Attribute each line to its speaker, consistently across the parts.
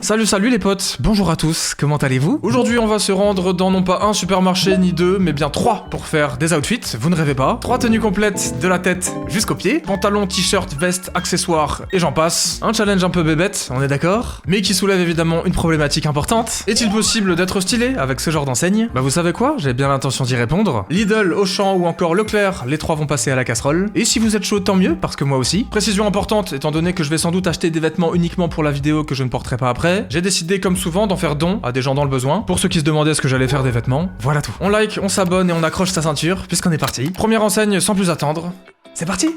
Speaker 1: Salut les potes, bonjour à tous, comment allez-vous? Aujourd'hui on va se rendre dans non pas un supermarché ni deux, mais bien 3 pour faire des outfits, vous ne rêvez pas. 3 tenues complètes de la tête jusqu'aux pieds, pantalon, t-shirt, veste, accessoires et j'en passe. Un challenge un peu bébête, on est d'accord? Mais qui soulève évidemment une problématique importante. Est-il possible d'être stylé avec ce genre d'enseigne? Bah vous savez quoi, j'ai bien l'intention d'y répondre. Lidl, Auchan ou encore Leclerc, les 3 vont passer à la casserole. Et si vous êtes chaud, tant mieux, parce que moi aussi. Précision importante, étant donné que je vais sans doute acheter des vêtements uniquement pour la vidéo que je ne porterai pas après, j'ai décidé comme souvent d'en faire don à des gens dans le besoin. Pour ceux qui se demandaient ce que j'allais faire des vêtements, voilà tout. On like, on s'abonne et on accroche sa ceinture, puisqu'on est parti. Première enseigne sans plus attendre, c'est parti!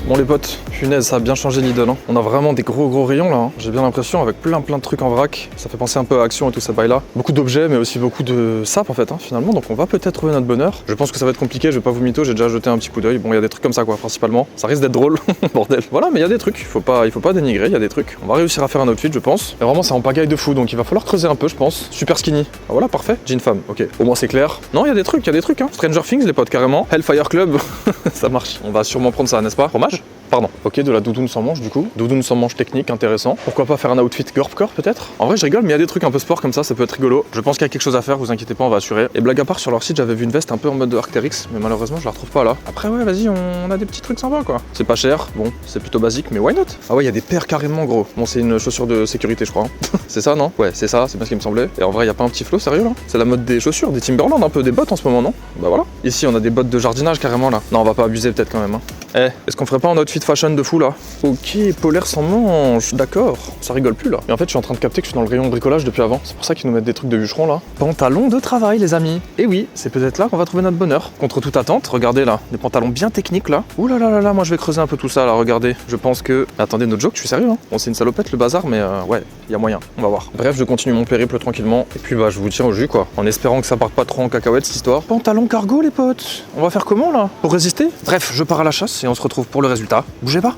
Speaker 2: Bon les potes, punaise, ça a bien changé Lidl, hein. On a vraiment des gros rayons là, hein. J'ai bien l'impression, avec plein de trucs en vrac. Ça fait penser un peu à Action et tout ça bail là. Beaucoup d'objets mais aussi beaucoup de sap en fait, hein, finalement. Donc on va peut-être trouver notre bonheur. Je pense que ça va être compliqué, je vais pas vous mytho, j'ai déjà jeté un petit coup d'œil. Bon, il y a des trucs comme ça quoi, principalement. Ça risque d'être drôle, bordel. Voilà, mais il y a des trucs, il faut pas dénigrer, il y a des trucs. On va réussir à faire un outfit je pense. Mais vraiment c'est en pagaille de fou, donc il va falloir creuser un peu je pense. Super skinny. Ah, voilà, parfait. Jean femme, ok. Au moins c'est clair. Non, il y a des trucs, hein. Stranger Things les potes carrément. Hellfire Club, ça marche. On va sûrement prendre ça, n'est-ce pas? Fromage? Pardon. Ok, de la doudoune sans manche du coup. Doudoune sans manche technique, intéressant. Pourquoi pas faire un outfit gorpcore peut-être? En vrai je rigole, mais il y a des trucs un peu sport comme ça peut être rigolo. Je pense qu'il y a quelque chose à faire, vous inquiétez pas, on va assurer. Et blague à part, sur leur site j'avais vu une veste un peu en mode Arc'teryx, mais malheureusement je la retrouve pas là. Après ouais, vas-y, on a des petits trucs sympas quoi. C'est pas cher, bon, c'est plutôt basique, mais why not? Ah ouais, il y a des paires carrément gros. Bon, c'est une chaussure de sécurité je crois. Hein. C'est ça non? Ouais, c'est ça, c'est bien ce qui me semblait. Et en vrai, il y a pas un petit flow sérieux là? C'est la mode des chaussures, des Timberland, un peu des bottes en ce moment, non? Bah voilà. Ici on a des bottes de jardinage carrément là. Non, on va pas abuser peut-être quand même. Hein. Eh, est-ce qu'on ferait pas un outfit fashion de fou là? Ok, polaire sans manche, d'accord, ça rigole plus là. Et en fait, je suis en train de capter que je suis dans le rayon de bricolage depuis avant. C'est pour ça qu'ils nous mettent des trucs de bûcheron là. Pantalon de travail, les amis. Et oui, c'est peut-être là qu'on va trouver notre bonheur. Contre toute attente, regardez là, des pantalons bien techniques là. Ouh là, moi je vais creuser un peu tout ça là, regardez. Je pense que. Attendez, notre joke, je suis sérieux hein. Bon, c'est une salopette le bazar, mais ouais, il y a moyen, on va voir. Bref, je continue mon périple tranquillement. Et puis bah, je vous tiens au jus quoi. En espérant que ça parte pas trop en cacahuète cette histoire. Pantalon cargo, les potes. On va faire comment là? Pour résister? Bref, je pars à la chasse et on se retrouve pour le résultat. Bougez pas.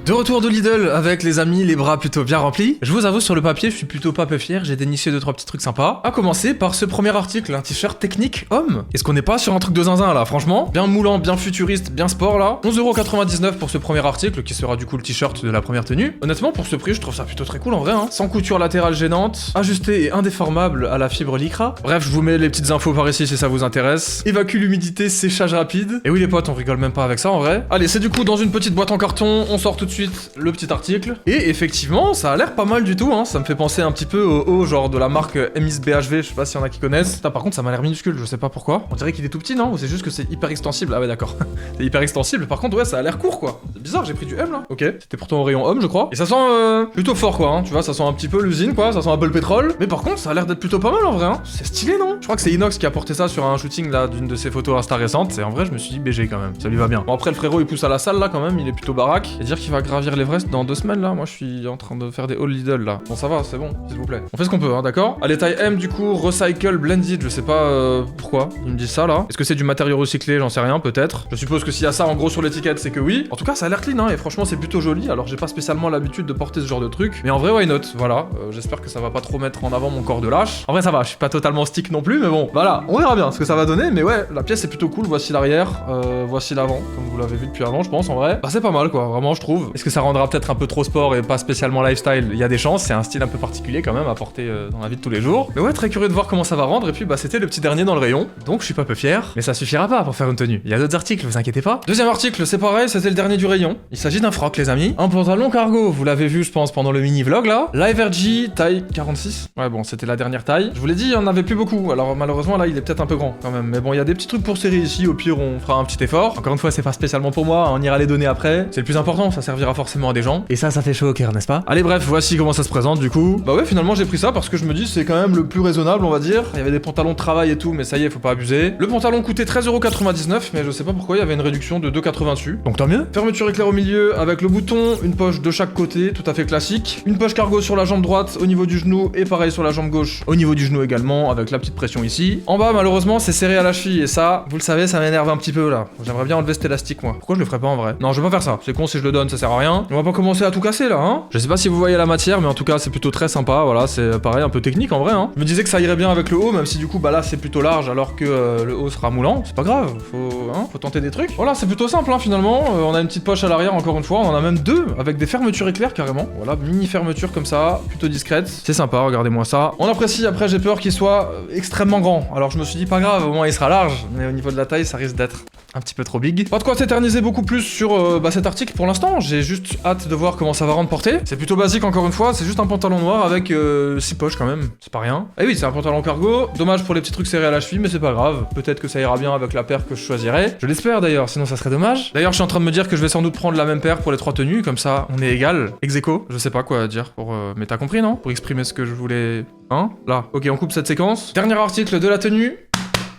Speaker 1: De retour de Lidl avec les amis, les bras plutôt bien remplis. Je vous avoue, sur le papier, je suis plutôt pas peu fier, j'ai déniché 2-3 petits trucs sympas. À commencer par ce premier article, un t-shirt technique homme. Est-ce qu'on n'est pas sur un truc de zinzin là, franchement? Bien moulant, bien futuriste, bien sport là. 11,99€ pour ce premier article, qui sera du coup le t-shirt de la première tenue. Honnêtement, pour ce prix, je trouve ça plutôt très cool en vrai, hein. Sans couture latérale gênante, ajusté et indéformable à la fibre lycra. Bref, je vous mets les petites infos par ici si ça vous intéresse. Évacue l'humidité, séchage rapide. Et oui les potes, on rigole même pas avec ça en vrai. Allez, c'est du coup dans une petite boîte en carton, on sort tout de suite le petit article. Et effectivement, ça a l'air pas mal du tout, hein. Ça me fait penser un petit peu au genre de la marque MIS BHV, je sais pas s'il y en a qui connaissent. Putain, par contre, ça m'a l'air minuscule, je sais pas pourquoi. On dirait qu'il est tout petit, non? Ou c'est juste que c'est hyper extensible? Ah ouais, d'accord. C'est hyper extensible. Par contre, ouais, ça a l'air court, quoi. C'est bizarre, j'ai pris du M, là. Ok. C'était pourtant au rayon homme, je crois. Et ça sent plutôt fort, quoi, hein. Tu vois, ça sent un petit peu l'usine, quoi. Ça sent un peu le pétrole. Mais par contre, ça a l'air d'être plutôt pas mal, en vrai, hein. C'est stylé, non? Je crois que c'est Inox qui a porté ça sur un shooting, là, d'une de ses photos Insta récentes. Et en vrai, je me suis dit BG, quand même. Ça lui va bien. Bon, après, le frérot, il pousse à la salle, là, quand même. Il est plutôt baraque. Et dire qu'il va gravir l'Everest dans 2 semaines, là. Moi, je suis en train de faire des haul Lidl, là. Bon, ça va, c'est bon, s'il vous plaît. On fait ce qu'on peut, hein, d'accord? Allez, taille M, du coup, recycle blended. Je sais pas pourquoi ils me disent ça, là. Est-ce que c'est du matériau recyclé? J'en sais rien, peut-être. Je suppose que s'il y a ça, en gros, sur l'étiquette, c'est que oui. En tout cas, ça a l'air clean, hein, et franchement, c'est plutôt joli. Alors, j'ai pas spécialement l'habitude de porter ce genre de truc. Mais en vrai, why not? Voilà. J'espère que ça va pas trop mettre en avant mon corps de lâche. En vrai, ça va. Je suis pas totalement stick non plus, mais bon, voilà. On verra bien ce que ça va donner. Mais ouais, la pièce est plutôt cool. Voici l'arrière. Voici l'avant. Comme vous l'avez vu depuis avant, je pense, en vrai. Bah, c'est pas mal, quoi. Vraiment, je trouve. Est-ce que ça rendra peut-être un peu trop sport et pas spécialement lifestyle? Il y a des chances. C'est un style un peu particulier, quand même, à porter dans la vie de tous les jours. Mais ouais, très curieux de voir comment ça va rendre. Et puis, bah, c'était le petit dernier dans le rayon. Donc, je suis pas peu fier. Mais ça suffira pas pour faire une tenue. Il y a d'autres articles, vous inquiétez pas. Deuxième article, c'est pareil. C'était le dernier du rayon. Il s'agit d'un froc, les amis. Un pantalon cargo. Vous l'avez vu, je pense, pendant le mini-vlog, là. Live RG, taille 46. Ouais, bon, c'était la dernière taille. Je vous l'ai dit, il y en avait plus beaucoup. Alors, malheureusement, là, il est peut-être un peu grand, quand même. Mais bon, il y a des petits trucs pour serrer ici. Au pire, on fera un petit effort. Encore une fois, c'est pas spécialement pour moi. On ira les donner après. C'est le plus important. Ça servira forcément à des gens. Et ça fait chaud au cœur, n'est-ce pas? Allez, bref, voici comment ça se présente, du coup. Bah ouais, finalement, j'ai pris ça parce que je me dis, c'est quand même le plus raisonnable, on va dire. Il y avait des pantalons de travail et tout, mais ça y est, faut pas abuser. Le pantalon coûtait 13,99€, mais je sais pas pourquoi, il y avait une réduction de 2,80€ dessus. Donc tant mieux. Fermeture éclair au milieu avec le bouton, une poche de chaque côté, tout à fait classique. Une poche cargo sur la jambe droite au niveau du genou et pareil sur la jambe gauche au niveau du genou également, avec la petite pression ici. En bas, malheureusement, c'est serré à la cheville et ça, vous le savez, ça m'énerve un petit peu là. J'aimerais bien enlever cet élastique, moi. Pourquoi je le ferais pas en vrai? Non, je vais pas faire ça. C'est con si je le donne, ça sert à rien. On va pas commencer à tout casser là, hein. Je sais pas si vous voyez la matière, mais en tout cas c'est plutôt très sympa, voilà, c'est pareil, un peu technique en vrai, hein. Je me disais que ça irait bien avec le haut, même si du coup bah là c'est plutôt large alors que le haut sera moulant, c'est pas grave, faut tenter des trucs. Voilà, c'est plutôt simple hein, finalement, on a une petite poche à l'arrière encore une fois, on en a même deux avec des fermetures éclairs carrément. Voilà, mini fermeture comme ça, plutôt discrète. C'est sympa, regardez-moi ça. On apprécie, après j'ai peur qu'il soit extrêmement grand. Alors je me suis dit pas grave, au moins il sera large, mais au niveau de la taille ça risque d'être un petit peu trop big. Pas de quoi s'éterniser beaucoup plus sur cet article pour l'instant, j'ai juste hâte de voir comment ça va rendre portée. C'est plutôt basique encore une fois, c'est juste un pantalon noir avec 6 poches quand même, c'est pas rien. Et oui, c'est un pantalon cargo, dommage pour les petits trucs serrés à la cheville, mais c'est pas grave. Peut-être que ça ira bien avec la paire que je choisirai. Je l'espère d'ailleurs, sinon ça serait dommage. D'ailleurs, je suis en train de me dire que je vais sans doute prendre la même paire pour les 3 tenues, comme ça on est égal, ex aequo. Je sais pas quoi dire pour... mais t'as compris non? Pour exprimer ce que je voulais... Hein? Là. Ok, on coupe cette séquence. Dernier article de la tenue.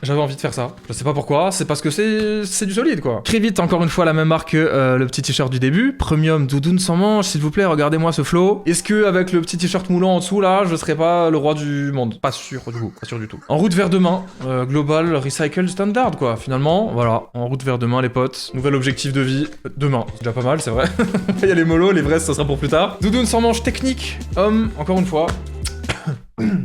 Speaker 1: J'avais envie de faire ça. Je sais pas pourquoi, c'est parce que c'est du solide quoi. Très vite, encore une fois, la même marque que le petit t-shirt du début. Premium doudoune sans manche, s'il vous plaît, regardez-moi ce flow. Est-ce que avec le petit t-shirt moulant en dessous là, je serais pas le roi du monde? Pas sûr du coup, pas sûr du tout. En route vers demain, Global Recycle Standard quoi, finalement. Voilà, en route vers demain les potes. Nouvel objectif de vie, demain. C'est déjà pas mal, c'est vrai. Il y a les molos, les vrais, ça sera pour plus tard. Doudoune sans manche technique, homme, encore une fois.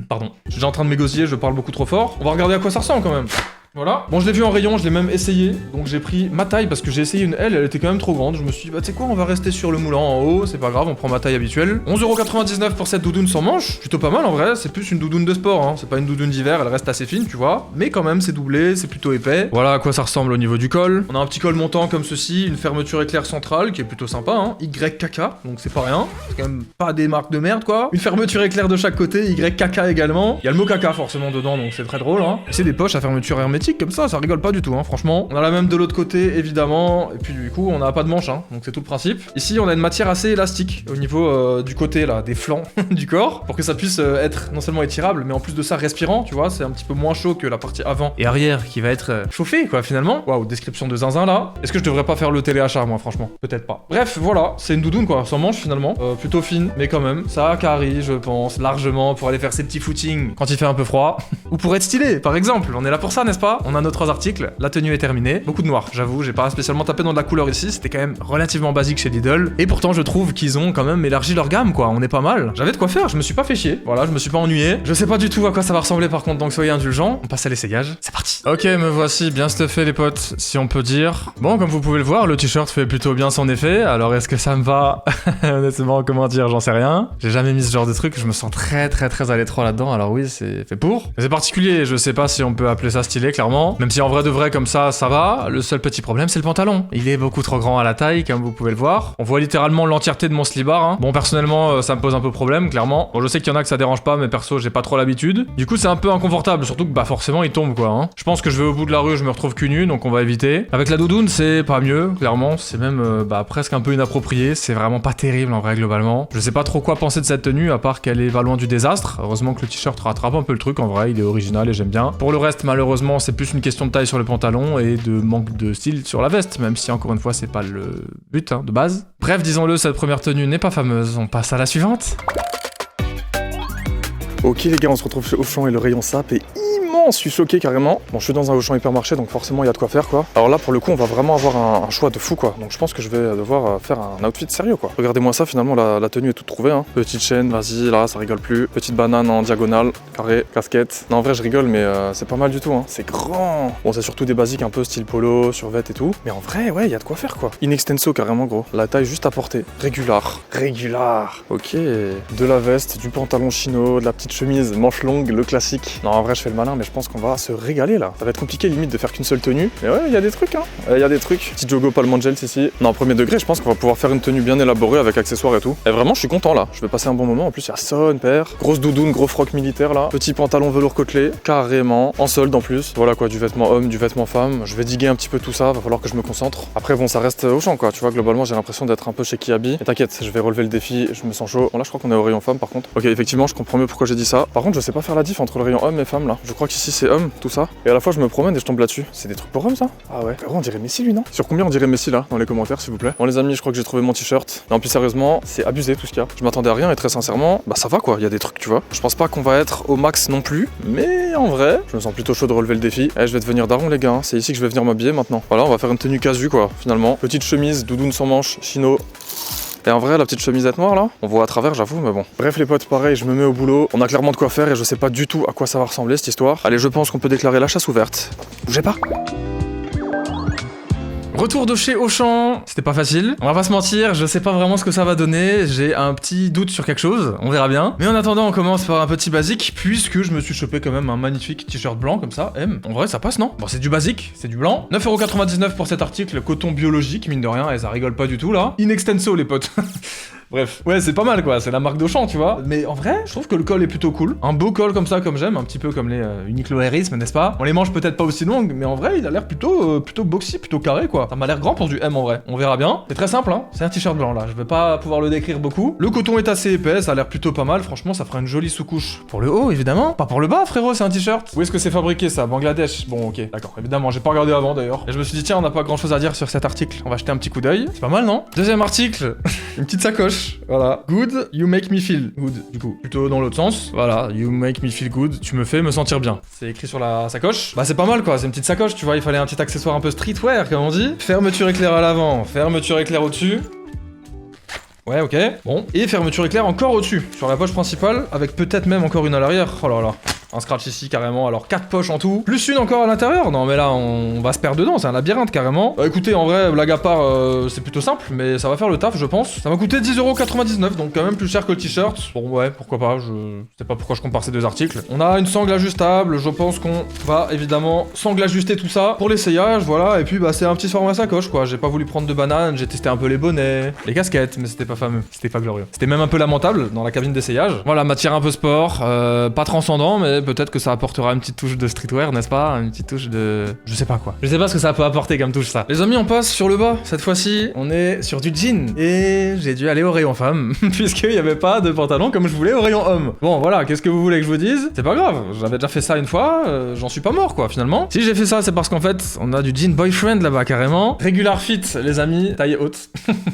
Speaker 1: Pardon, je suis déjà en train de m'égosiller, je parle beaucoup trop fort. On va regarder à quoi ça ressemble quand même. Voilà. Bon, je l'ai vu en rayon, je l'ai même essayé. Donc j'ai pris ma taille parce que j'ai essayé une L, elle était quand même trop grande. Je me suis dit, bah tu sais quoi, on va rester sur le moulant en haut, c'est pas grave, on prend ma taille habituelle. 11,99€ pour cette doudoune sans manche. Plutôt pas mal en vrai, c'est plus une doudoune de sport, hein. C'est pas une doudoune d'hiver, elle reste assez fine, tu vois. Mais quand même, c'est doublé, c'est plutôt épais. Voilà à quoi ça ressemble au niveau du col. On a un petit col montant comme ceci, une fermeture éclair centrale qui est plutôt sympa, hein. YKK, donc c'est pas rien. C'est quand même pas des marques de merde quoi. Une fermeture éclair de chaque côté, YKK également. Il y a le mot caca forcément dedans, donc c'est très drôle, hein. Et c'est des poches à fermeture hermétique comme ça rigole pas du tout, hein, franchement. On a la même de l'autre côté, évidemment, et puis du coup, on n'a pas de manche, hein, donc c'est tout le principe. Ici, on a une matière assez élastique au niveau du côté, là, des flancs du corps, pour que ça puisse être non seulement étirable, mais en plus de ça, respirant, tu vois, c'est un petit peu moins chaud que la partie avant et arrière qui va être chauffée, quoi, finalement. Waouh, description de zinzin, là. Est-ce que je devrais pas faire le téléachat, moi, franchement? Peut-être pas. Bref, voilà, c'est une doudoune, quoi, sans manche, finalement. Plutôt fine, mais quand même, ça carie, je pense, largement, pour aller faire ses petits footings quand il fait un peu froid, ou pour être stylé, par exemple. On est là pour ça, n'est-ce pas? On a nos 3 articles. La tenue est terminée. Beaucoup de noir, j'avoue, j'ai pas spécialement tapé dans de la couleur ici, c'était quand même relativement basique chez Lidl. Et pourtant, je trouve qu'ils ont quand même élargi leur gamme, quoi. On est pas mal. J'avais de quoi faire, je me suis pas fait chier. Voilà, je me suis pas ennuyé. Je sais pas du tout à quoi ça va ressembler par contre, donc soyez indulgents. On passe à l'essayage. C'est parti. Ok, me voici bien stuffé, les potes, si on peut dire. Bon, comme vous pouvez le voir, le t-shirt fait plutôt bien son effet. Alors, est-ce que ça me va? Honnêtement, comment dire, j'en sais rien. J'ai jamais mis ce genre de truc, je me sens très à l'étroit là-dedans. Alors oui, c'est fait pour. Mais c'est particulier, je sais pas si on peut appeler ça stylé, clairement. Même si en vrai de vrai, comme ça va. Le seul petit problème, c'est le pantalon. Il est beaucoup trop grand à la taille, comme vous pouvez le voir. On voit littéralement l'entièreté de mon slibard, hein. Bon, personnellement, ça me pose un peu problème, clairement. Bon, je sais qu'il y en a que ça dérange pas, mais perso, j'ai pas trop l'habitude. Du coup, c'est un peu inconfortable, surtout que, bah, forcément, il tombe, quoi, hein. Je pense que je vais au bout de la rue, je me retrouve cul nu, donc on va éviter. Avec la doudoune, c'est pas mieux, clairement. C'est même, presque un peu inapproprié. C'est vraiment pas terrible, en vrai, globalement. Je sais pas trop quoi penser de cette tenue, à part qu'elle est pas loin du désastre. Heureusement que le t-shirt rattrape un peu le truc, en vrai, il est original et j'aime bien. Pour le reste, malheureusement, c'est plus une question de taille sur le pantalon et de manque de style sur la veste, même si encore une fois c'est pas le but hein, de base. Bref, disons-le, cette première tenue n'est pas fameuse, on passe à la suivante.
Speaker 2: Ok les gars, on se retrouve chez Auchan et le rayon sap est immense, je suis choqué carrément. Bon, je suis dans un Auchan hypermarché, donc forcément il y a de quoi faire quoi. Alors là pour le coup on va vraiment avoir un choix de fou quoi. Donc je pense que je vais devoir faire un outfit sérieux quoi. Regardez-moi ça, finalement la tenue est toute trouvée hein. Petite chaîne, vas-y, là ça rigole plus. Petite banane en diagonale, carré, casquette. Non en vrai je rigole mais c'est pas mal du tout hein. C'est grand. Bon c'est surtout des basiques un peu style polo, survêt et tout. Mais en vrai ouais il y a de quoi faire quoi. In extenso carrément gros. La taille juste à porter. Régular. Ok. De la veste, du pantalon chino, de la petite chemise, manche longue, le classique. Non en vrai je fais le malin mais je pense qu'on va se régaler là. Ça va être compliqué limite de faire qu'une seule tenue. Mais ouais il y a des trucs hein. Il y a des trucs. Petit jogo Palm Angels ici. Non premier degré je pense qu'on va pouvoir faire une tenue bien élaborée avec accessoires et tout. Et vraiment je suis content là. Je vais passer un bon moment. En plus il y a Son, père. Grosse doudoune, gros froc militaire là. Petit pantalon velours côtelé. Carrément. En solde en plus. Voilà quoi, du vêtement homme, du vêtement femme. Je vais diguer un petit peu tout ça. Va falloir que je me concentre. Après bon ça reste au champ quoi. Tu vois globalement j'ai l'impression d'être un peu chez Kiabi. Et t'inquiète, je vais relever le défi. Je me sens chaud. Bon là je crois qu'on est au rayon femme par contre. Ok effectivement je comprends mieux pourquoi j'ai dit ça. Par contre je sais pas faire la diff entre le rayon homme et femme là. Je crois qu'ici c'est homme tout ça. Et à la fois je me promène et je tombe là-dessus. C'est des trucs pour hommes ça? Ah ouais. On dirait Messi lui non? Sur combien on dirait Messi là dans les commentaires s'il vous plaît? Bon les amis je crois que j'ai trouvé mon t-shirt. Non plus sérieusement c'est abusé tout ce qu'il y a. Je m'attendais à rien et très sincèrement bah ça va quoi. Il y a des trucs tu vois. Je pense pas qu'on va être au max non plus. Mais en vrai je me sens plutôt chaud de relever le défi. Et je vais devenir daron les gars. Hein. C'est ici que je vais venir m'habiller maintenant. Voilà on va faire une tenue casu quoi finalement. Petite chemise, doudoune sans manches, chino. Et en vrai, la petite chemisette noire là, on voit à travers, j'avoue, mais bon. Bref les potes, pareil, je me mets au boulot. On a clairement de quoi faire et je sais pas du tout à quoi ça va ressembler cette histoire. Allez, je pense qu'on peut déclarer la chasse ouverte. Bougez pas.
Speaker 1: Retour de chez Auchan, c'était pas facile. On va pas se mentir, je sais pas vraiment ce que ça va donner. J'ai un petit doute sur quelque chose, on verra bien. Mais en attendant, on commence par un petit basique, puisque je me suis chopé quand même un magnifique t-shirt blanc comme ça. En vrai, ça passe, non? Bon, c'est du basique, c'est du blanc. 9,99€ pour cet article, coton biologique, mine de rien, et ça rigole pas du tout là. In extenso, les potes. Bref, ouais, c'est pas mal quoi, c'est la marque d'Auchan, tu vois. Mais en vrai, je trouve que le col est plutôt cool. Un beau col comme ça, comme j'aime, un petit peu comme les Uniqlo Airisme, n'est-ce pas? On les mange peut-être pas aussi longues, mais en vrai, il a l'air plutôt boxy, plutôt carré quoi. Ça m'a l'air grand pour du M en vrai. On verra bien. C'est très simple, hein. C'est un t-shirt blanc là. Je vais pas pouvoir le décrire beaucoup. Le coton est assez épais, ça a l'air plutôt pas mal. Franchement, ça fera une jolie sous-couche. Pour le haut, évidemment. Pas pour le bas, frérot, c'est un t-shirt. Où est-ce que c'est fabriqué ça? Bangladesh. Bon, ok, d'accord. Évidemment, j'ai pas regardé avant d'ailleurs. Et je me suis dit, tiens, on n'a pas grand chose à dire sur cet article. On va jeter un petit coup d'œil. C'est pas mal, non? Deuxième article, une petite sacoche. Voilà. Good, you make me feel good. Du coup, plutôt dans l'autre sens. Voilà, you make me feel good. Tu me fais me sentir bien. C'est écrit sur la sacoche. Bah, c'est pas mal quoi. C'est une petite sacoche, tu vois. Il fallait un petit accessoire un peu streetwear, comme on dit. Fermeture éclair à l'avant, fermeture éclair au-dessus. Ouais, ok. Bon. Et fermeture éclair encore au-dessus, sur la poche principale, avec peut-être même encore une à l'arrière. Oh là là. Un scratch ici carrément, alors 4 poches en tout, plus une encore à l'intérieur. Non mais là on va se perdre dedans, c'est un labyrinthe carrément. Bah écoutez, en vrai, blague à part, c'est plutôt simple, mais ça va faire le taf je pense. Ça m'a coûté 10,99€, donc quand même plus cher que le t-shirt. Bon ouais, pourquoi pas, je sais pas pourquoi je compare ces deux articles. On a une sangle ajustable, je pense qu'on va évidemment sangle ajuster tout ça pour l'essayage, voilà. Et puis bah c'est un petit format sacoche quoi, j'ai pas voulu prendre de banane, j'ai testé un peu les bonnets, les casquettes, mais c'était pas fameux, c'était pas glorieux. C'était même un peu lamentable dans la cabine d'essayage. Voilà, matière un peu sport, pas transcendant, mais peut-être que ça apportera une petite touche de streetwear, n'est-ce pas? Une petite touche de... je sais pas quoi. Je sais pas ce que ça peut apporter comme touche, ça. Les amis, on passe sur le bas. Cette fois-ci, on est sur du jean. Et j'ai dû aller au rayon femme, puisqu'il y avait pas de pantalon comme je voulais au rayon homme. Bon, voilà, qu'est-ce que vous voulez que je vous dise? C'est pas grave, j'avais déjà fait ça une fois, j'en suis pas mort, quoi, finalement. Si j'ai fait ça, c'est parce qu'en fait, on a du jean boyfriend là-bas, carrément. Regular fit, les amis, taille haute.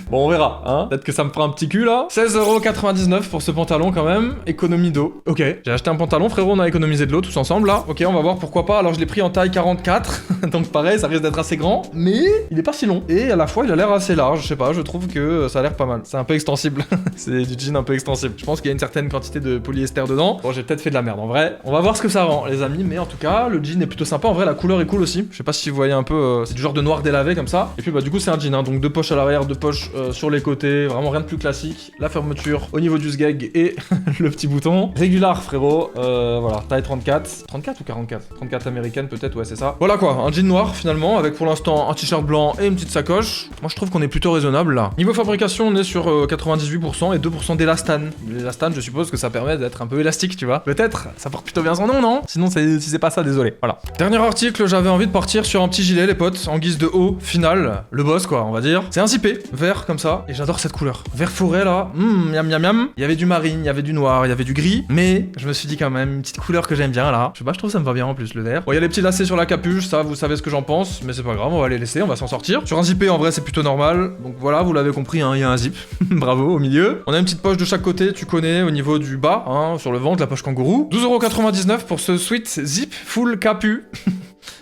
Speaker 1: Bon, on verra, hein. Peut-être que ça me fera un petit cul, là. 16,99€ pour ce pantalon, quand même. Économie d'eau. Ok, j'ai acheté un pantalon, frérot, on a économisé de l'eau tous ensemble là. Ok, on va voir pourquoi pas. Alors je l'ai pris en taille 44, donc pareil, ça risque d'être assez grand, mais il est pas si long. Et à la fois, il a l'air assez large, je sais pas, je trouve que ça a l'air pas mal. C'est un peu extensible. C'est du jean un peu extensible. Je pense qu'il y a une certaine quantité de polyester dedans. Bon, j'ai peut-être fait de la merde en vrai. On va voir ce que ça rend, les amis, mais en tout cas, le jean est plutôt sympa. En vrai, la couleur est cool aussi. Je sais pas si vous voyez un peu, c'est du genre de noir délavé comme ça. Et puis bah, du coup, c'est un jean, hein, donc 2 poches à l'arrière, 2 poches sur les côtés, vraiment rien de plus classique. La fermeture au niveau du sgeg et le petit bouton. Régular, frérot. Voilà, taille 34. 34 ou 44? 34 américaine peut-être, ouais c'est ça. Voilà quoi, un jean noir finalement, avec pour l'instant un t-shirt blanc et une petite sacoche. Moi je trouve qu'on est plutôt raisonnable là. Niveau fabrication, on est sur 98% et 2% d'élastane. L'élastane, je suppose que ça permet d'être un peu élastique, tu vois. Peut-être, ça porte plutôt bien son nom, non? Sinon si c'est pas ça, désolé. Voilà. Dernier article, j'avais envie de partir sur un petit gilet les potes, en guise de haut final, le boss quoi, on va dire. C'est un zippé, vert comme ça, et j'adore cette couleur. Vert forêt là, miam miam miam. Il y avait du marine, il y avait du noir, il y avait du gris, mais je me suis dit quand même, une petite couleur que j'aime bien là. Je sais pas, je trouve ça me va bien en plus le vert. Bon, il y a les petits lacets sur la capuche, ça vous savez ce que j'en pense, mais c'est pas grave, on va les laisser, on va s'en sortir. Sur un zippé en vrai c'est plutôt normal, donc voilà, vous l'avez compris, hein, il y a un zip, bravo, au milieu. On a une petite poche de chaque côté, tu connais, au niveau du bas, hein, sur le ventre, la poche kangourou. 12,99€ pour ce sweat zip full capu.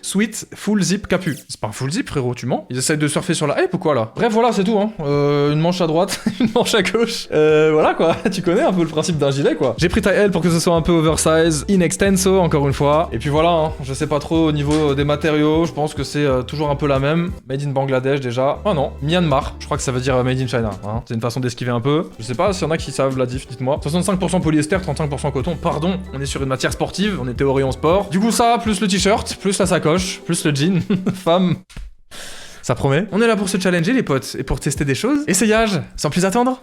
Speaker 1: Sweet full zip capu. C'est pas un full zip frérot, tu mens? Ils essayent de surfer sur la hype ou quoi là? Bref voilà, c'est tout hein. Une manche à droite, une manche à gauche. Voilà quoi, tu connais un peu le principe d'un gilet quoi. J'ai pris taille L pour que ce soit un peu oversize, in extenso encore une fois. Et puis voilà, hein. Je sais pas trop au niveau des matériaux, je pense que c'est toujours un peu la même. Made in Bangladesh déjà. Ah non, Myanmar. Je crois que ça veut dire made in China. Hein. C'est une façon d'esquiver un peu. Je sais pas s'il y en a qui savent la diff, dites-moi. 65% polyester, 35% coton. Pardon, on est sur une matière sportive, on était au rayon sport. Du coup ça, plus le t-shirt, plus la sacoche, plus le jean, femme. Ça promet. On est là pour se challenger les potes, et pour tester des choses. Essayage, sans plus attendre.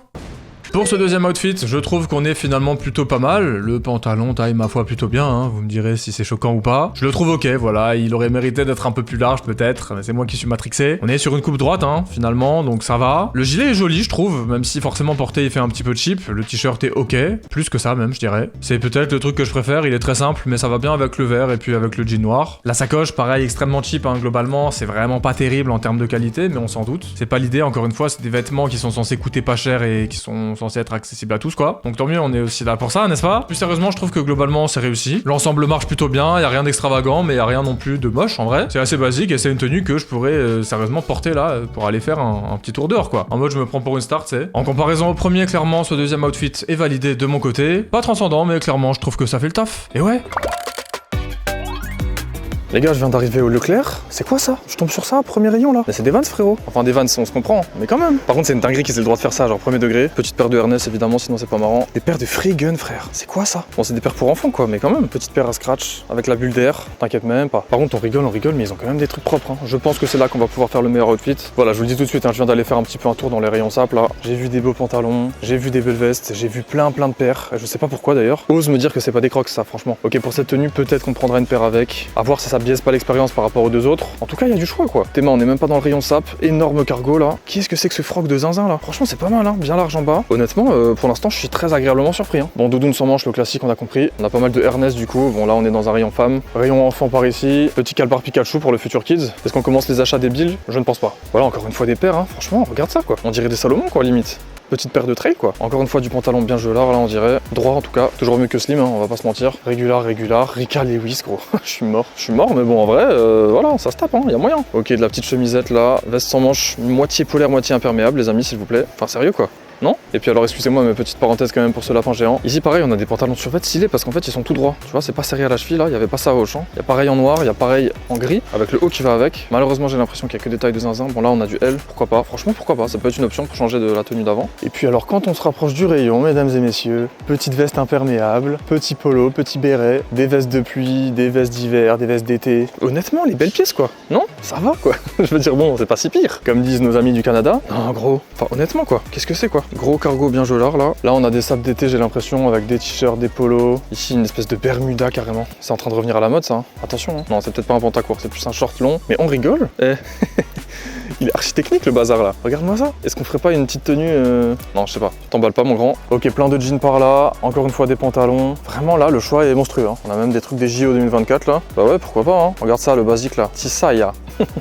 Speaker 1: Pour ce deuxième outfit, je trouve qu'on est finalement plutôt pas mal. Le pantalon taille ma foi plutôt bien, hein. Vous me direz si c'est choquant ou pas. Je le trouve ok, voilà, il aurait mérité d'être un peu plus large peut-être, mais c'est moi qui suis matrixé. On est sur une coupe droite, hein, finalement, donc ça va. Le gilet est joli, je trouve, même si forcément porté il fait un petit peu cheap. Le t-shirt est ok, plus que ça même, je dirais. C'est peut-être le truc que je préfère, il est très simple, mais ça va bien avec le vert et puis avec le jean noir. La sacoche, pareil, extrêmement cheap, hein, globalement, c'est vraiment pas terrible en termes de qualité, mais on s'en doute. C'est pas l'idée, encore une fois, c'est des vêtements qui sont censés coûter pas cher et qui sont censé être accessible à tous quoi. Donc tant mieux, on est aussi là pour ça, n'est-ce pas? Plus sérieusement, je trouve que globalement c'est réussi. L'ensemble marche plutôt bien, y a rien d'extravagant, mais y a rien non plus de moche en vrai. C'est assez basique et c'est une tenue que je pourrais sérieusement porter là pour aller faire un petit tour dehors quoi. En mode je me prends pour une star, tu sais. En comparaison au premier, clairement ce deuxième outfit est validé de mon côté. Pas transcendant, mais clairement je trouve que ça fait le taf. Et ouais.
Speaker 2: Les gars, je viens d'arriver au Leclerc. C'est quoi ça? Je tombe sur ça, premier rayon là. Mais c'est des Vans, frérot. Enfin, des Vans, on se comprend, mais quand même. Par contre, c'est une dinguerie qu'ils aient le droit de faire ça, genre premier degré. Petite paire de Ernest, évidemment, sinon c'est pas marrant. Des paires de Free Gun, frère. C'est quoi ça? Bon, c'est des paires pour enfants, quoi, mais quand même. Petite paire à scratch, avec la bulle d'air. T'inquiète même pas. Par contre, on rigole, mais ils ont quand même des trucs propres. Hein. Je pense que c'est là qu'on va pouvoir faire le meilleur outfit. Voilà, je vous le dis tout de suite, hein, je viens d'aller faire un petit peu un tour dans les rayons sapes là. J'ai vu des beaux pantalons, j'ai vu des belles vestes, j'ai vu plein de paires. Je sais pas pourquoi d'ailleurs. Ose me dire que c'est pas des crocs, ça, franchement. Ok, pour cette tenue, peut-être qu'on prendra une paire avec. À voir si ça biaise pas l'expérience par rapport aux deux autres. En tout cas, il y a du choix quoi. Théma, on est même pas dans le rayon sap, énorme cargo là. Qu'est-ce que c'est que ce froc de zinzin là? Franchement, c'est pas mal, hein, bien large en bas. Honnêtement, pour l'instant, je suis très agréablement surpris. Hein. Bon, doudoune sans manche, le classique, on a compris. On a pas mal de Ernest du coup. Bon, là, on est dans un rayon femme, rayon enfant par ici. Petit calbar Pikachu pour le futur kids. Est-ce qu'on commence les achats débiles? Je ne pense pas. Voilà, encore une fois des paires. Hein. Franchement, regarde ça quoi. On dirait des Salomon quoi, limite. Petite paire de trail quoi. Encore une fois du pantalon bien gelard là on dirait. Droit en tout cas, toujours mieux que slim, hein, on va pas se mentir. Régular, Rika Lewis gros. Je suis mort mais bon en vrai, voilà, ça se tape, hein, y a moyen. Ok, de la petite chemisette là, veste sans manche, moitié polaire, moitié imperméable les amis s'il vous plaît. Enfin sérieux quoi. Non? Et puis alors excusez-moi mais petite parenthèse quand même pour ce lapin géant. Ici pareil on a des pantalons de survêt stylés parce qu'en fait ils sont tout droits. Tu vois c'est pas serré à la cheville là, il y avait pas ça à Auchan. Il y a pareil en noir, il y a pareil en gris avec le haut qui va avec. Malheureusement j'ai l'impression qu'il y a que des tailles de zinzin. Bon là on a du L, pourquoi pas? Franchement pourquoi pas? Ça peut être une option pour changer de la tenue d'avant. Et puis alors quand on se rapproche du rayon mesdames et messieurs, petite veste imperméable, petit polo, petit béret, des vestes de pluie, des vestes d'hiver, des vestes d'été. Honnêtement les belles pièces quoi. Non? Ça va quoi. Je veux dire bon c'est pas si pire. Comme disent nos amis du Canada. Non gros. Enfin honnêtement quoi. Qu'est-ce que c'est quoi? Gros cargo bien là. Là on a des sapes d'été j'ai l'impression avec des t-shirts, des polos. Ici une espèce de Bermuda carrément. C'est en train de revenir à la mode ça. Hein. Attention. Hein. Non c'est peut-être pas un pantacourt, c'est plus un short long. Mais on rigole. Il est archi technique le bazar là. Regarde-moi ça. Est-ce qu'on ferait pas une petite tenue Non je sais pas. T'emballes pas mon grand. Ok plein de jeans par là. Encore une fois des pantalons. Vraiment là le choix est monstrueux. Hein. On a même des trucs des JO 2024 là. Bah ouais pourquoi pas. Hein. Regarde ça le basique là. Tisaya.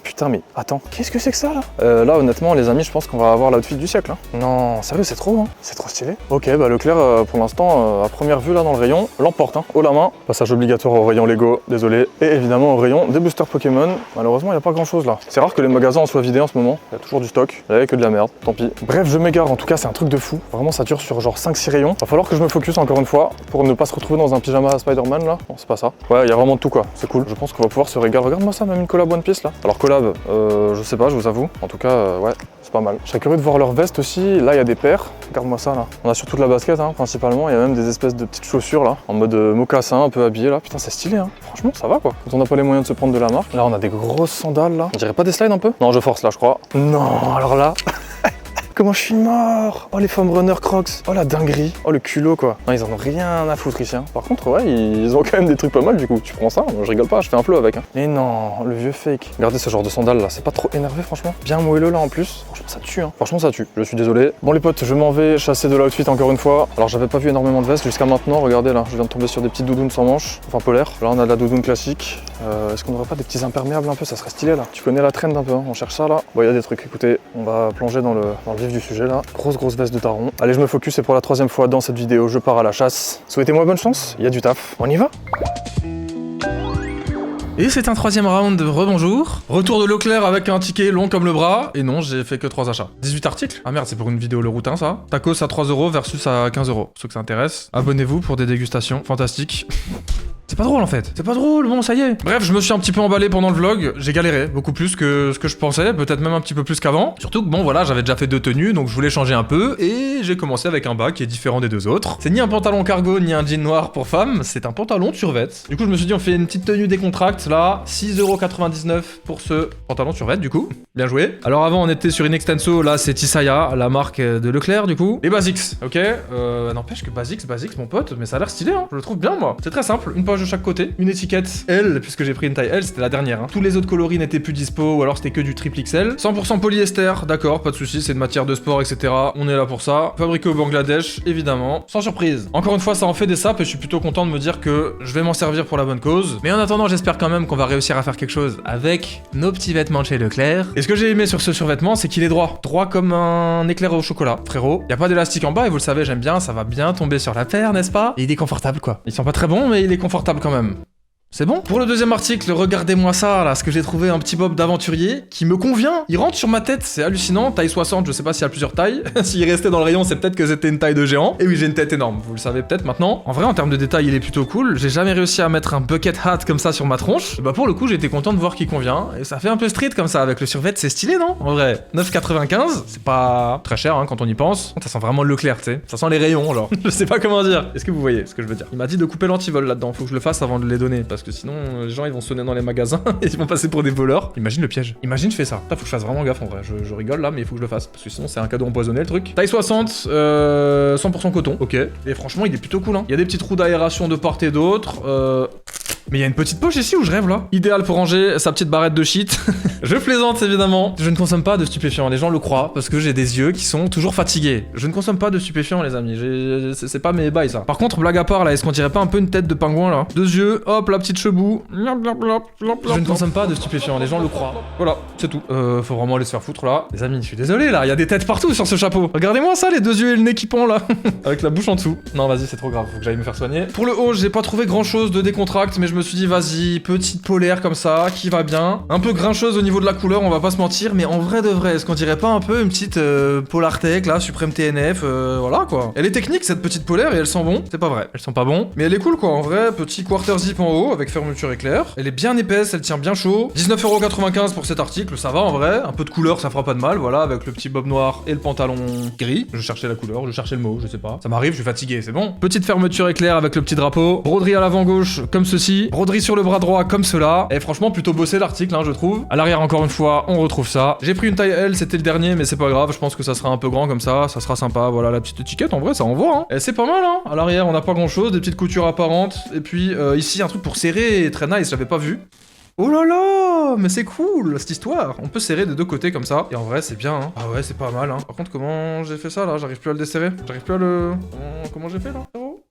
Speaker 2: Putain mais attends. Qu'est-ce que c'est que ça là? Là honnêtement les amis je pense qu'on va avoir l'outfit du siècle. Hein. Non sérieux c'est trop. Hein. C'est trop stylé. Ok bah Leclerc pour l'instant à première vue là dans le rayon l'emporte. Hein. Haut la main. Passage obligatoire au rayon Lego. Désolé. Et évidemment au rayon des boosters Pokémon. Malheureusement il n'y a pas grand chose là. C'est rare que les magasins en soient vidés en ce moment. Il y a toujours du stock. Il y avait que de la merde. Tant pis. Bref je m'égare. En tout cas c'est un truc de fou. Vraiment ça dure sur genre 5-6 rayons. Va falloir que je me focus encore une fois pour ne pas se retrouver dans un pyjama Spider-Man là. Non c'est pas ça. Ouais il y a vraiment de tout quoi. C'est cool. Je pense qu'on va pouvoir se régaler. Regarde-moi ça même une collab One Piece là. Alors collab je sais pas je vous avoue. En tout cas ouais. C'est pas mal. Je serais curieux de voir leurs vestes aussi. Là, il y a des paires. Regarde-moi ça là. On a surtout de la basket hein, principalement. Il y a même des espèces de petites chaussures là, en mode mocassin, un peu habillé là. Putain, c'est stylé hein. Franchement, ça va quoi. Quand on n'a pas les moyens de se prendre de la marque. Là, on a des grosses sandales là. On dirait pas des slides un peu? Non, je force là, je crois. Non, alors là. Comment je suis mort! Oh les foam runner crocs! Oh la dinguerie! Oh le culot quoi! Non ils en ont rien à foutre ici hein. Par contre ouais ils ont quand même des trucs pas mal du coup. Tu prends ça, je rigole pas, je fais un flow avec hein. Mais non, le vieux fake. Regardez ce genre de sandales là, c'est pas trop énervé franchement. Bien moelleux là en plus. Franchement ça tue hein. Franchement ça tue. Je suis désolé. Bon les potes, je m'en vais chasser de l'outfit encore une fois. Alors j'avais pas vu énormément de vestes jusqu'à maintenant, regardez là. Je viens de tomber sur des petites doudounes sans manches, enfin polaires. Là on a de la doudoune classique. Est-ce qu'on aurait pas des petits imperméables un peu? Ça serait stylé là. Tu connais la trend un peu hein. On cherche ça là. Bon il y a des trucs, écoutez, on va plonger dans le vif du sujet là. Grosse veste de taron. Allez, je me focus et pour la 3e fois dans cette vidéo, je pars à la chasse. Souhaitez-moi bonne chance, il y a du taf. On y va?
Speaker 1: Et c'est un 3e round de rebonjour. Retour de Leclerc avec un ticket long comme le bras. Et non, j'ai fait que 3 achats. 18 articles? Ah merde, c'est pour une vidéo le routin ça. Tacos à 3 € versus à 15 €. Pour ceux que ça intéresse, abonnez-vous pour des dégustations fantastiques. C'est pas drôle en fait, c'est pas drôle, bon ça y est. Bref, je me suis un petit peu emballé pendant le vlog, j'ai galéré beaucoup plus que ce que je pensais, peut-être même un petit peu plus qu'avant. Surtout que bon voilà, j'avais déjà fait 2 tenues, donc je voulais changer un peu, et j'ai commencé avec un bas qui est différent des 2 autres. C'est ni un pantalon cargo, ni un jean noir pour femme, c'est un pantalon de survêt. Du coup je me suis dit on fait une petite tenue décontracte là, 6,99 € pour ce pantalon survêt du coup. Bien joué. Alors avant on était sur une extenso, là c'est Tisaya, la marque de Leclerc du coup. Les Basics, ok. N'empêche que Basics mon pote, mais ça a l'air stylé hein, je le trouve bien moi. C'est très simple, une poche de chaque côté. Une étiquette L, puisque j'ai pris une taille L, c'était la dernière. Hein. Tous les autres coloris n'étaient plus dispo, ou alors c'était que du triple XL. 100% polyester, d'accord, pas de soucis, c'est une matière de sport, etc. On est là pour ça. Fabriqué au Bangladesh, évidemment. Sans surprise. Encore une fois, ça en fait des sapes et je suis plutôt content de me dire que je vais m'en servir pour la bonne cause. Mais en attendant, j'espère quand même qu'on va réussir à faire quelque chose avec nos petits vêtements de chez Leclerc. Et ce que j'ai aimé sur ce survêtement, c'est qu'il est droit. Droit comme un éclair au chocolat. Frérot, y a pas d'élastique en bas et vous le savez, j'aime bien, ça va bien tomber sur la paire, n'est-ce pas? Et il est confortable quoi. Ils sont pas très bons, mais il est confortable quand même. C'est bon. Pour le deuxième article, regardez-moi ça, là, ce que j'ai trouvé, un petit bob d'aventurier qui me convient. Il rentre sur ma tête, c'est hallucinant. Taille 60, je sais pas s'il y a plusieurs tailles. S'il restait dans le rayon, c'est peut-être que c'était une taille de géant. Et oui, j'ai une tête énorme, vous le savez peut-être maintenant. En vrai, en termes de détails, il est plutôt cool. J'ai jamais réussi à mettre un bucket hat comme ça sur ma tronche. Et bah pour le coup, j'ai été content de voir qu'il convient. Et ça fait un peu street comme ça, avec le survêt, c'est stylé, non? En vrai, 9,95, c'est pas très cher hein, quand on y pense. Ça sent vraiment Leclerc, tu sais. Ça sent les rayons, genre. Je sais pas comment dire. Est-ce que vous voyez ce que je veux dire? Il m'a dit de couper l'antivol là-dedans. Faut que je le fasse avant de les donner, parce que sinon, les gens ils vont sonner dans les magasins et ils vont passer pour des voleurs. Imagine le piège. Imagine je fais ça. Là, faut que je fasse vraiment gaffe en vrai. Je rigole là, mais il faut que je le fasse parce que sinon c'est un cadeau empoisonné le truc. Taille 60, 100% coton. Ok. Et franchement, il est plutôt cool. Hein. Il y a des petits trous d'aération de part et d'autre. Mais il y a une petite poche ici où je rêve là. Idéal pour ranger sa petite barrette de shit. Je plaisante évidemment. Je ne consomme pas de stupéfiants. Les gens le croient parce que j'ai des yeux qui sont toujours fatigués. Je ne consomme pas de stupéfiants les amis. C'est pas mes bails ça. Par contre, blague à part là, est-ce qu'on dirait pas un peu une tête de pingouin là? Deux yeux, hop, la petite chebou. Je ne consomme pas de stupéfiants. Les gens le croient. Voilà, c'est tout. Faut vraiment aller se faire foutre là. Les amis, je suis désolé là. Il y a des têtes partout sur ce chapeau. Regardez-moi ça, les deux yeux et le nez qui pend là. Avec la bouche en dessous. Non, vas-y, c'est trop grave. Faut que j'aille me faire soigner. Pour le haut, j'ai pas trouvé grand chose de décontracte, mais je me suis dit, vas-y, petite polaire comme ça, qui va bien. Un peu grincheuse au niveau de la couleur, on va pas se mentir, mais en vrai de vrai, est-ce qu'on dirait pas un peu une petite Polartec là, Supreme TNF, voilà quoi. Elle est technique cette petite polaire et elle sent bon. C'est pas vrai, elles sont pas bons, mais elle est cool quoi. En vrai, petit quarter zip en haut avec fermeture éclair. Elle est bien épaisse, elle tient bien chaud. 19,95€ pour cet article, ça va en vrai. Un peu de couleur, ça fera pas de mal, voilà, avec le petit bob noir et le pantalon gris. Je cherchais la couleur, je cherchais le mot, je sais pas. Ça m'arrive, je suis fatigué, c'est bon. Petite fermeture éclair avec le petit drapeau. Broderie à l'avant gauche comme ceci. Broderie sur le bras droit comme cela. Et franchement, plutôt bossé l'article, hein, je trouve. À l'arrière, encore une fois, on retrouve ça. J'ai pris une taille L, c'était le dernier, mais c'est pas grave. Je pense que ça sera un peu grand comme ça sera sympa. Voilà la petite étiquette, en vrai, ça envoie. Hein. Et c'est pas mal, hein. À l'arrière, on n'a pas grand chose, des petites coutures apparentes. Et puis ici, un truc pour serrer, très nice, j'avais pas vu. Oh là là, mais c'est cool cette histoire. On peut serrer des deux côtés comme ça. Et en vrai, c'est bien. Hein. Ah ouais, c'est pas mal. Hein. Par contre, comment j'ai fait ça là? J'arrive plus à le desserrer. J'arrive plus à le. Comment j'ai fait là?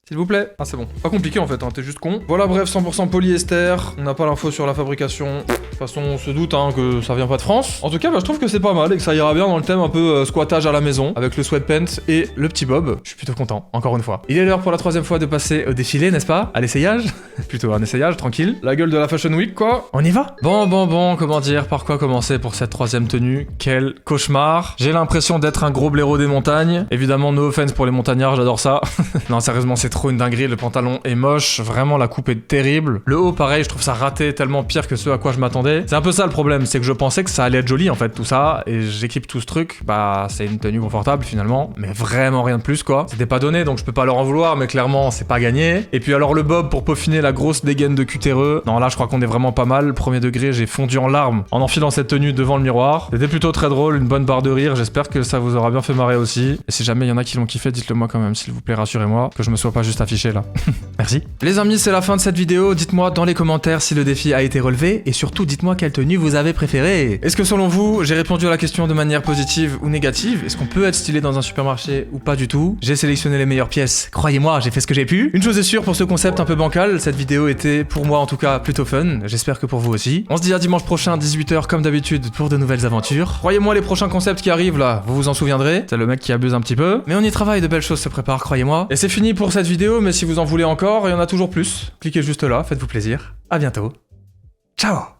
Speaker 1: S'il vous plaît. Ah c'est bon. Pas compliqué en fait, hein, t'es juste con. Voilà bref, 100% polyester. On n'a pas l'info sur la fabrication. De toute façon, on se doute hein, que ça vient pas de France. En tout cas, bah, je trouve que c'est pas mal et que ça ira bien dans le thème un peu squattage à la maison. Avec le sweatpants et le petit bob. Je suis plutôt content, encore une fois. Il est l'heure pour la troisième fois de passer au défilé, n'est-ce pas? À l'essayage. Plutôt un essayage, tranquille. La gueule de la Fashion Week quoi. On y va? Bon, comment dire? Par quoi commencer pour cette troisième tenue? Quel cauchemar. J'ai l'impression d'être un gros blaireau des montagnes. Évidemment, no offense pour les montagnards, j'adore ça. Non, sérieusement, c'est trop une dinguerie, le pantalon est moche, vraiment la coupe est terrible. Le haut pareil, je trouve ça raté, tellement pire que ce à quoi je m'attendais. C'est un peu ça le problème, c'est que je pensais que ça allait être joli en fait tout ça, et j'équipe tout ce truc, bah c'est une tenue confortable finalement, mais vraiment rien de plus quoi. C'était pas donné donc je peux pas leur en vouloir, mais clairement c'est pas gagné. Et puis alors le bob pour peaufiner la grosse dégaine de cutéreux, non là je crois qu'on est vraiment pas mal, premier degré j'ai fondu en larmes en enfilant cette tenue devant le miroir. C'était plutôt très drôle, une bonne barre de rire, j'espère que ça vous aura bien fait marrer aussi. Et si jamais il y en a qui l'ont kiffé, dites-le moi quand même s'il vous plaît, rassurez-moi, que je me sois pas juste affiché là. Merci. Les amis, c'est la fin de cette vidéo. Dites-moi dans les commentaires si le défi a été relevé et surtout dites-moi quelle tenue vous avez préférée. Est-ce que selon vous, j'ai répondu à la question de manière positive ou négative? Est-ce qu'on peut être stylé dans un supermarché ou pas du tout? J'ai sélectionné les meilleures pièces. Croyez-moi, j'ai fait ce que j'ai pu. Une chose est sûre pour ce concept un peu bancal, cette vidéo était pour moi en tout cas plutôt fun. J'espère que pour vous aussi. On se dit à dimanche prochain 18h comme d'habitude pour de nouvelles aventures. Croyez-moi, les prochains concepts qui arrivent là, vous vous en souviendrez. C'est le mec qui abuse un petit peu. Mais on y travaille, de belles choses se préparent, croyez-moi. Et c'est fini pour cette vidéo, mais si vous en voulez encore, il y en a toujours plus. Cliquez juste là, faites-vous plaisir. À bientôt. Ciao!